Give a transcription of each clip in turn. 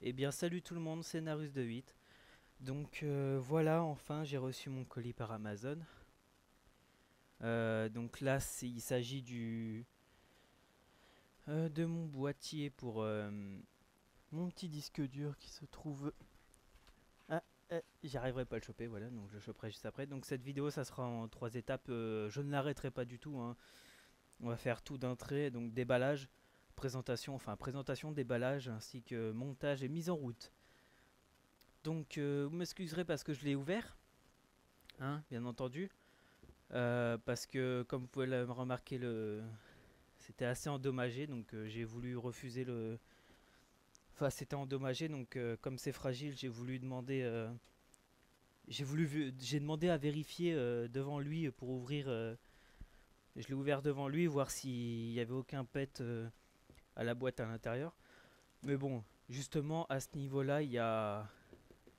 Eh bien salut tout le monde, c'est Narus de 8. Donc voilà, enfin j'ai reçu mon colis par Amazon. Donc là il s'agit de mon boîtier pour mon petit disque dur qui se trouve... Ah, j'arriverai pas à le choper, voilà, donc je le choperai juste après. Donc cette vidéo ça sera en 3 étapes, je ne l'arrêterai pas du tout, hein. On va faire tout d'un trait, donc déballage, présentation, déballage ainsi que montage et mise en route. Donc vous m'excuserez parce que je l'ai ouvert, hein, bien entendu. Parce que, comme vous pouvez le remarquer, c'était assez endommagé, donc j'ai voulu refuser le. Enfin, c'était endommagé, donc comme c'est fragile, j'ai demandé à vérifier devant lui pour ouvrir. Je l'ai ouvert devant lui, voir s'il y avait aucun pet à la boîte à l'intérieur. Mais bon, justement, à ce niveau-là, il y a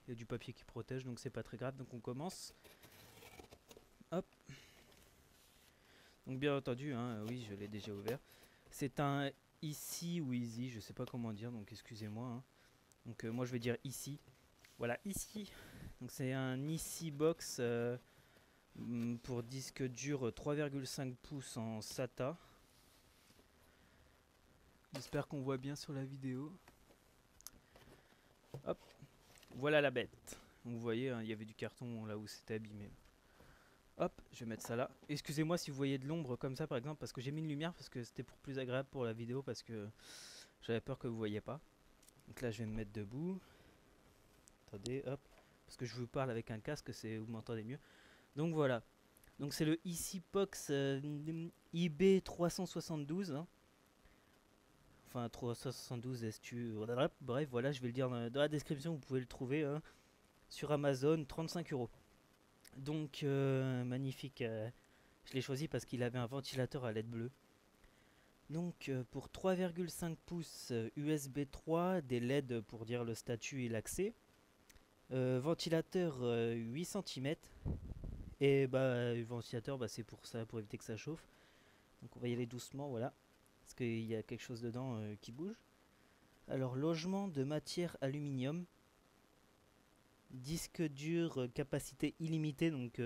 du papier qui protège, donc c'est pas très grave. Donc on commence. Hop. Donc bien entendu, hein, oui, je l'ai déjà ouvert. C'est un ici ou easy, je sais pas comment dire, donc excusez-moi, hein. Donc moi je vais dire ici. Voilà, ici. Donc c'est un ici box pour disque dur 3,5 pouces en SATA. J'espère qu'on voit bien sur la vidéo. Hop, voilà la bête. Donc, vous voyez, hein, il y avait du carton là où c'était abîmé. Hop, je vais mettre ça là. Excusez-moi si vous voyez de l'ombre comme ça par exemple, parce que j'ai mis une lumière parce que c'était pour plus agréable pour la vidéo, parce que j'avais peur que vous voyez pas. Donc là je vais me mettre debout. Attendez, hop. Parce que je vous parle avec un casque, vous m'entendez mieux. Donc voilà. Donc c'est le EasyPox IB372. Hein. Enfin 372 STU. Bref, voilà, je vais le dire dans la description, vous pouvez le trouver hein, sur Amazon, 35 euros. Donc magnifique. Je l'ai choisi parce qu'il avait un ventilateur à LED bleu. Donc pour 3,5 pouces USB 3, des LED pour dire le statut et l'accès. Ventilateur 8 cm. Et bah, le ventilateur, bah, c'est pour ça, pour éviter que ça chauffe. Donc on va y aller doucement, voilà. Parce qu'il y a quelque chose dedans qui bouge. Alors, logement de matière aluminium. Disque dur, capacité illimitée. Donc,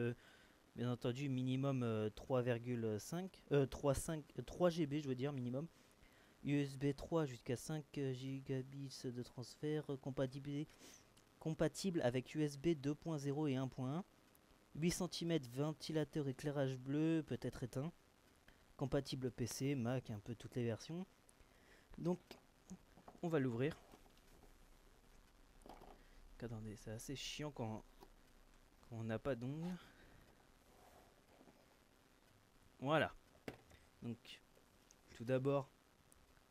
bien entendu, minimum 3,5. 3 GB, je veux dire, minimum. USB 3 jusqu'à 5 gigabits de transfert. Compatible avec USB 2.0 et 1.1. 8 cm ventilateur éclairage bleu, peut être éteint. Compatible PC, Mac, un peu toutes les versions. Donc, on va l'ouvrir. Attendez, c'est assez chiant quand on n'a pas d'ongles. Voilà. Donc, tout d'abord,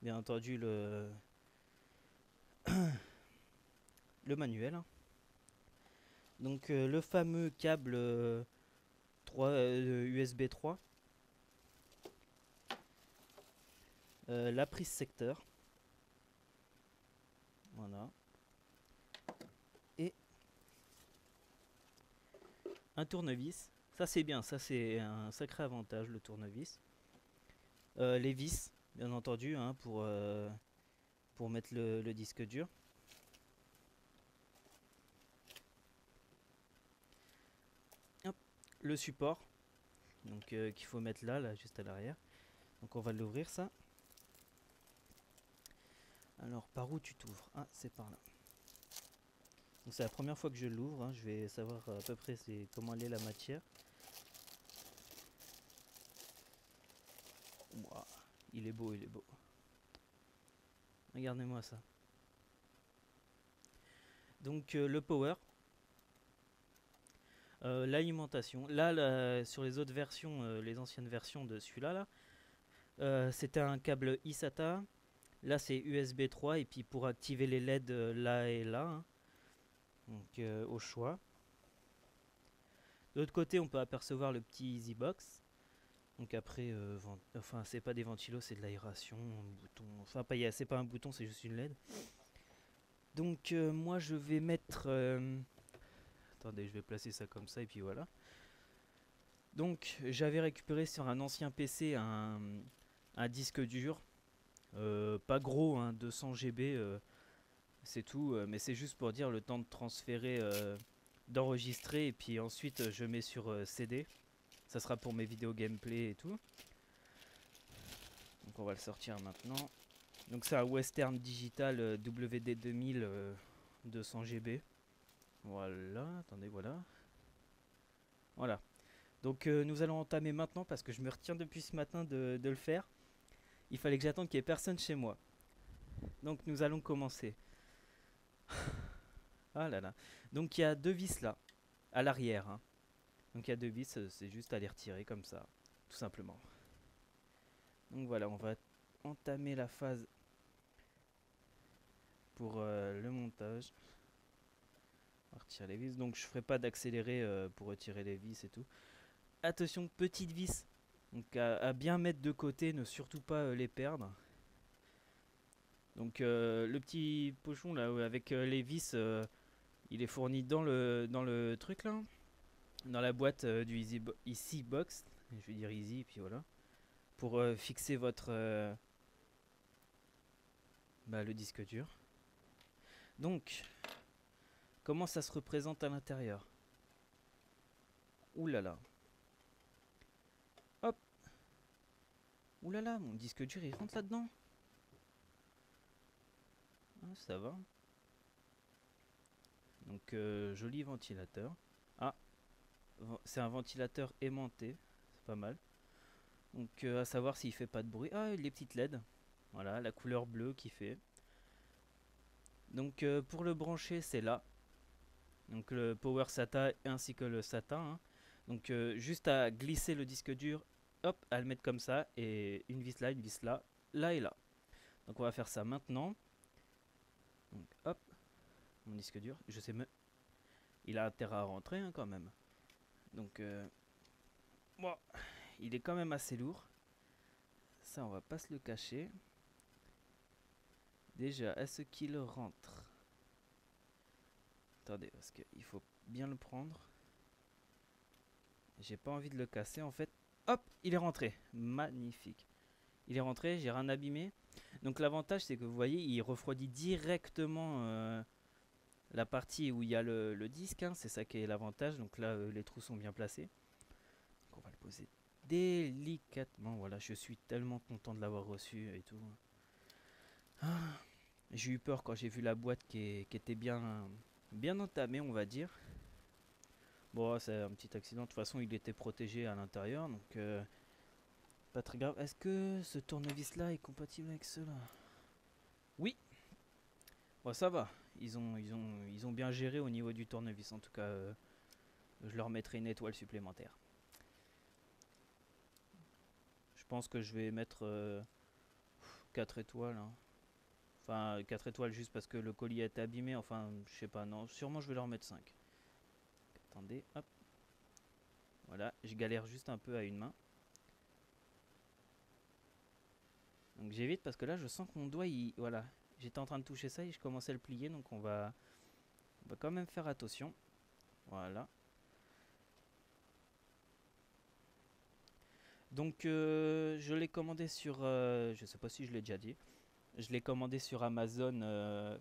bien entendu, le manuel. Donc, le fameux câble 3, USB 3. La prise secteur. Voilà. Et un tournevis. Ça c'est bien, ça c'est un sacré avantage le tournevis. Les vis, bien entendu, hein, pour mettre le disque dur. Hop, le support, donc qu'il faut mettre là, juste à l'arrière. Donc on va l'ouvrir ça. Alors par où tu t'ouvres? Ah, c'est par là. Donc c'est la première fois que je l'ouvre, hein. Je vais savoir à peu près comment elle est la matière. Wow, il est beau, il est beau. Regardez-moi ça. Donc le power. L'alimentation. Là, sur les autres versions, les anciennes versions de celui-là, c'était un câble eSATA. Là, c'est USB 3. Et puis pour activer les LED là et là. Hein. Donc au choix. De l'autre côté, on peut apercevoir le petit EasyBox. Donc après, enfin, c'est pas des ventilos, c'est de l'aération, un bouton. Enfin, c'est pas un bouton, c'est juste une LED. Donc moi, je vais mettre. Attendez, je vais placer ça comme ça et puis voilà. Donc j'avais récupéré sur un ancien PC un disque dur, pas gros, hein, 200 GB, C'est tout, mais c'est juste pour dire le temps de transférer, d'enregistrer, et puis ensuite je mets sur CD. Ça sera pour mes vidéos gameplay et tout. Donc on va le sortir maintenant. Donc c'est un Western Digital WD 2000 200 GB. Voilà, attendez, voilà. Voilà. Donc nous allons entamer maintenant parce que je me retiens depuis ce matin de le faire. Il fallait que j'attende qu'il n'y ait personne chez moi. Donc nous allons commencer. Ah là là. Donc il y a deux vis là, à l'arrière, hein. Donc il y a deux vis, c'est juste à les retirer comme ça, tout simplement. Donc voilà, on va entamer la phase pour le montage. On va retirer les vis. Donc je ferai pas d'accéléré pour retirer les vis et tout. Attention, petite vis. Donc à bien mettre de côté, ne surtout pas les perdre. Donc le petit pochon là avec les vis, il est fourni dans le truc là, dans la boîte du Easy Box. Je vais dire Easy, puis voilà. Pour fixer votre le disque dur. Donc, comment ça se représente à l'intérieur? Ouh là là. Hop. Ouh là là, mon disque dur il rentre là-dedans. Ah, ça va. Donc, joli ventilateur. Ah, c'est un ventilateur aimanté. C'est pas mal. Donc, à savoir s'il fait pas de bruit. Ah, les petites LED. Voilà, la couleur bleue qui fait. Donc, pour le brancher, c'est là. Donc, le Power SATA ainsi que le SATA, hein. Donc, juste à glisser le disque dur, hop, à le mettre comme ça. Et une vis là, là et là. Donc, on va faire ça maintenant. Donc, hop, mon disque dur. Je sais me. Il a intérêt à rentrer, hein, quand même. Donc, bon, il est quand même assez lourd. Ça, on va pas se le cacher. Déjà, est-ce qu'il rentre? Attendez, parce qu'il faut bien le prendre. J'ai pas envie de le casser en fait. Hop, il est rentré. Magnifique. Il est rentré, j'ai rien abîmé. Donc l'avantage c'est que vous voyez, il refroidit directement la partie où il y a le disque, hein. C'est ça qui est l'avantage. Donc là, les trous sont bien placés. Donc on va le poser délicatement. Voilà, je suis tellement content de l'avoir reçu et tout. Ah, j'ai eu peur quand j'ai vu la boîte qui était bien entamée, on va dire. Bon, c'est un petit accident. De toute façon, il était protégé à l'intérieur, donc pas très grave. Est-ce que ce tournevis-là est compatible avec cela? Oui. Bon, ça va. Ils ont bien géré au niveau du tournevis. En tout cas, je leur mettrai une étoile supplémentaire. Je pense que je vais mettre 4 étoiles, hein. Enfin, 4 étoiles juste parce que le colis a été abîmé. Enfin, je sais pas, non. Sûrement, je vais leur mettre 5. Attendez, hop. Voilà, je galère juste un peu à une main. Donc j'évite parce que là, je sens que mon doigt, voilà. J'étais en train de toucher ça et je commençais à le plier. Donc on va quand même faire attention. Voilà. Donc je l'ai commandé sur... je sais pas si je l'ai déjà dit. Je l'ai commandé sur Amazon,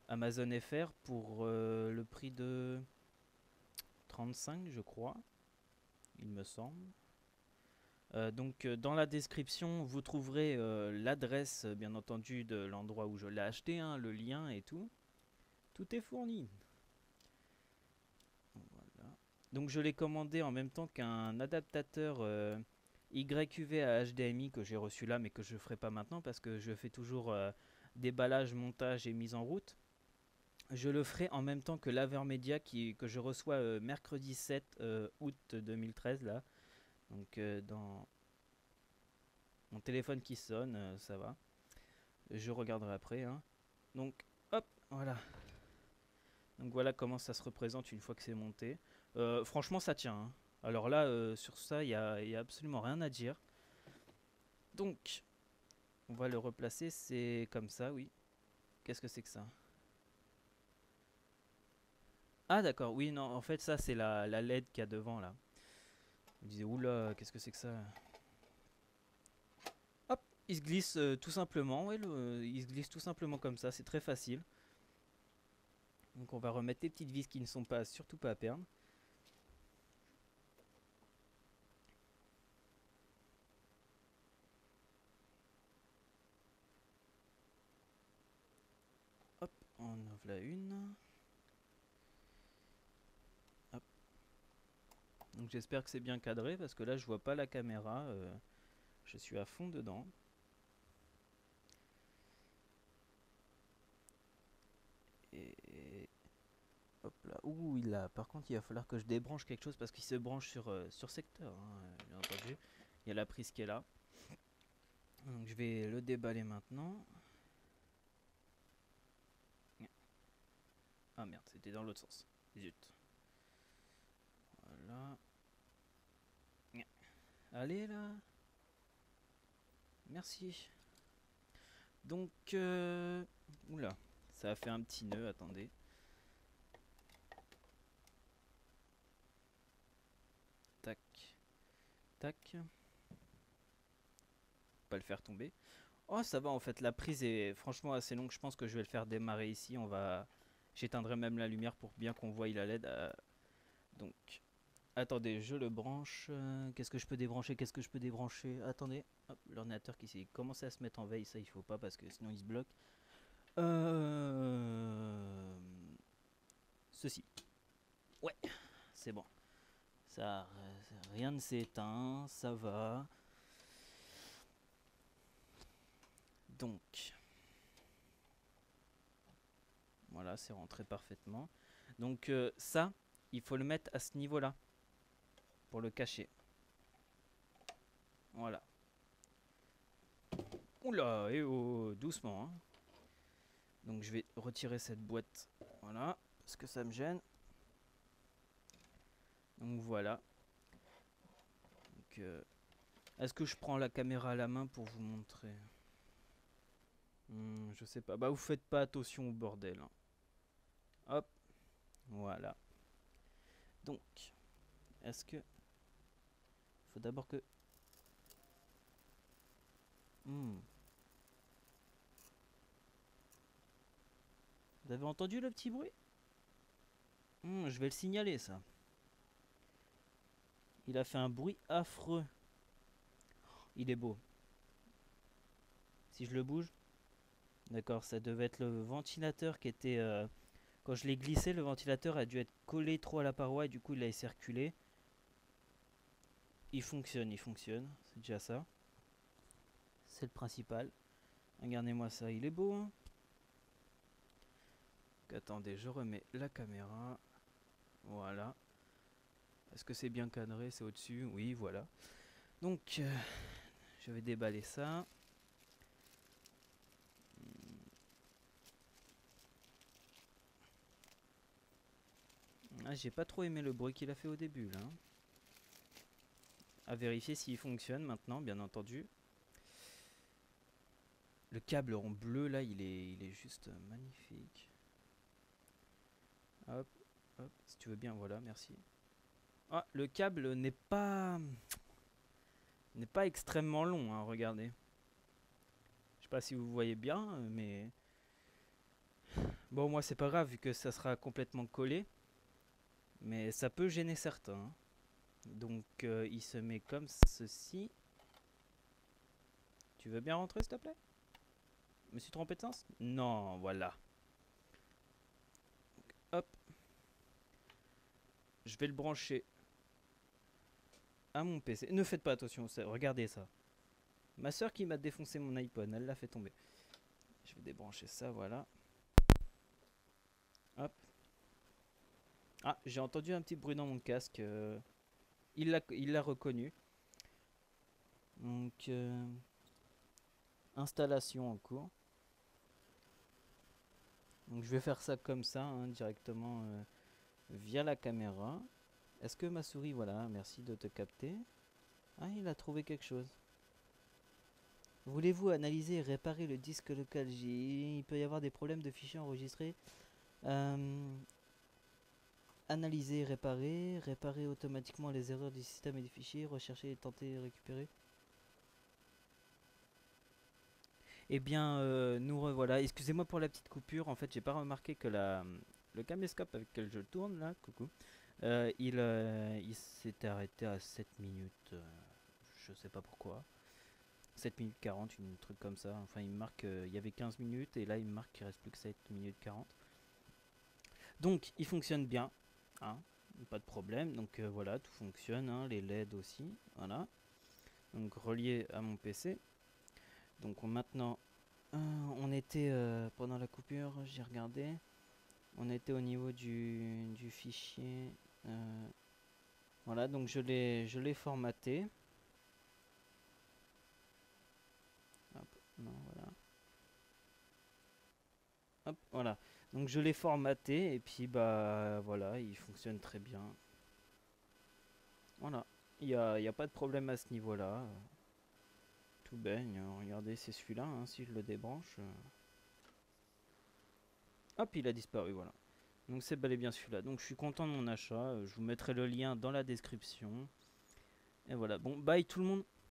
Amazon FR pour le prix de 35, je crois. Il me semble. Donc dans la description, vous trouverez l'adresse, bien entendu, de l'endroit où je l'ai acheté, hein, le lien et tout. Tout est fourni. Voilà. Donc je l'ai commandé en même temps qu'un adaptateur YQV à HDMI que j'ai reçu là, mais que je ne ferai pas maintenant parce que je fais toujours déballage, montage et mise en route. Je le ferai en même temps que l'Avermedia que je reçois mercredi 7 août 2013 là. Donc dans mon téléphone qui sonne, ça va. Je regarderai après, hein. Donc hop, voilà. Donc voilà comment ça se représente une fois que c'est monté. Franchement ça tient, hein. Alors là sur ça il y a absolument rien à dire. Donc on va le replacer, c'est comme ça, oui. Qu'est-ce que c'est que ça? Ah d'accord, oui, non, en fait ça c'est la LED qu'il y a devant là. Je me disais, oula, qu'est-ce que c'est que ça? Hop, il se glisse tout simplement, ouais, il se glisse tout simplement comme ça, c'est très facile. Donc on va remettre les petites vis qui ne sont pas, surtout pas à perdre. Hop, on en voilà une. Hop. Donc j'espère que c'est bien cadré parce que là je vois pas la caméra. Je suis à fond dedans. Et hop là. Ouh, par contre, il va falloir que je débranche quelque chose parce qu'il se branche sur secteur, hein, bien entendu. Il y a la prise qui est là. Donc je vais le déballer maintenant. Ah merde, c'était dans l'autre sens. Zut. Voilà. Allez là. Merci. Donc, oula, ça a fait un petit nœud, attendez. Tac, tac. Pas le faire tomber. Oh, ça va en fait, la prise est franchement assez longue. Je pense que je vais le faire démarrer ici. J'éteindrai même la lumière pour bien qu'on voie la LED. Donc, attendez, je le branche. Qu'est-ce que je peux débrancher? Qu'est-ce que je peux débrancher? Attendez, hop, l'ordinateur qui s'est commencé à se mettre en veille. Ça, il faut pas parce que sinon il se bloque. Ceci. Ouais, c'est bon. Ça, rien ne s'est éteint, ça va. Donc, voilà, c'est rentré parfaitement. Donc ça, il faut le mettre à ce niveau-là pour le cacher. Voilà. Oula, et oh, doucement. Hein. Donc je vais retirer cette boîte, voilà, parce que ça me gêne. Donc voilà. Donc, est-ce que je prends la caméra à la main pour vous montrer? Je sais pas. Bah vous faites pas attention au bordel. Hein. Hop, voilà. Donc, est-ce que faut d'abord que vous avez entendu le petit bruit? Je vais le signaler ça. Il a fait un bruit affreux. Il est beau. Si je le bouge. D'accord, ça devait être le ventilateur qui était... quand je l'ai glissé, le ventilateur a dû être collé trop à la paroi et du coup il a circulé. Il fonctionne, c'est déjà ça. C'est le principal. Regardez-moi ça, il est beau. Hein. Attendez, je remets la caméra. Voilà. Est-ce que c'est bien cadré? C'est au-dessus? Oui, voilà. Donc, je vais déballer ça. Ah, j'ai pas trop aimé le bruit qu'il a fait au début là. À vérifier s'il fonctionne maintenant, bien entendu. Le câble en bleu là, il est juste magnifique. Hop, hop, si tu veux bien, voilà, merci. Ah, le câble n'est pas extrêmement long, hein, regardez. Je sais pas si vous voyez bien, mais bon, moi c'est pas grave vu que ça sera complètement collé, mais ça peut gêner certains. Hein. Donc il se met comme ceci. Tu veux bien rentrer s'il te plaît? Je me suis trompé de sens? Non, voilà. Donc, hop. Je vais le brancher à mon PC. Ne faites pas attention, regardez ça. Ma soeur qui m'a défoncé mon iPod, elle l'a fait tomber. Je vais débrancher ça, voilà. Hop. Ah, j'ai entendu un petit bruit dans mon casque. Il l'a reconnu. Donc, installation en cours. Donc, je vais faire ça comme ça, hein, directement via la caméra. Est-ce que ma souris, voilà, merci de te capter. Ah, il a trouvé quelque chose. Voulez-vous analyser et réparer le disque local J? Il peut y avoir des problèmes de fichiers enregistrés. Analyser, réparer automatiquement les erreurs du système et des fichiers, rechercher et tenter de récupérer. Eh bien, nous revoilà. Excusez-moi pour la petite coupure. En fait, j'ai pas remarqué que le caméscope avec lequel je tourne là, coucou, il s'était arrêté à 7 minutes, je sais pas pourquoi. 7 minutes 40, une truc comme ça. Enfin, il me marque, il y avait 15 minutes et là il me marque qu'il reste plus que 7 minutes 40. Donc, il fonctionne bien, hein, pas de problème. Donc voilà, tout fonctionne, hein, les LED aussi, voilà. Donc relié à mon PC. Donc maintenant, on était pendant la coupure, j'ai regardé. On était au niveau du fichier. Voilà, donc je l'ai formaté. Hop, non, voilà. Hop, voilà. Donc je l'ai formaté et puis bah voilà, il fonctionne très bien. Voilà. Il y a pas de problème à ce niveau-là. Tout baigne. Regardez, c'est celui-là, hein, si je le débranche. Hop, il a disparu, voilà. Donc c'est bel et bien celui-là. Donc je suis content de mon achat. Je vous mettrai le lien dans la description. Et voilà. Bon, bye tout le monde.